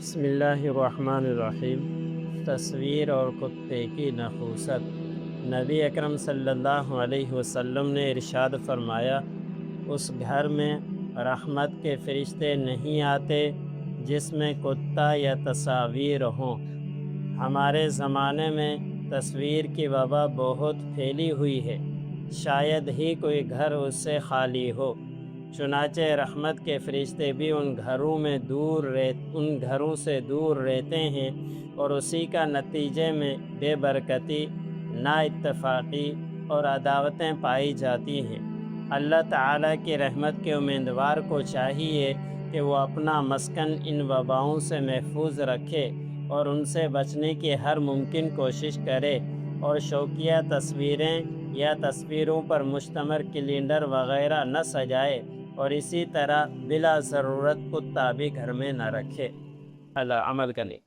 بسم اللہ الرحمن الرحیم۔ تصویر اور کتے کی نحوست۔ نبی اکرم صلی اللہ علیہ وسلم نے ارشاد فرمایا، اس گھر میں رحمت کے فرشتے نہیں آتے جس میں کتا یا تصاویر ہوں۔ ہمارے زمانے میں تصویر کی وبا بہت پھیلی ہوئی ہے، شاید ہی کوئی گھر اس سے خالی ہو۔ چنانچہ رحمت کے فرشتے بھی ان گھروں سے دور رہتے ہیں، اور اسی کا نتیجے میں بے برکتی، نا اتفاقی اور عداوتیں پائی جاتی ہیں۔ اللہ تعالیٰ کی رحمت کے امیدوار کو چاہیے کہ وہ اپنا مسکن ان وباؤں سے محفوظ رکھے اور ان سے بچنے کی ہر ممکن کوشش کرے، اور شوقیہ تصویریں یا تصویروں پر مشتمل کیلنڈر وغیرہ نہ سجائے، اور اسی طرح بلا ضرورت کتا بھی گھر میں نہ رکھے۔ اللہ عمل کریں۔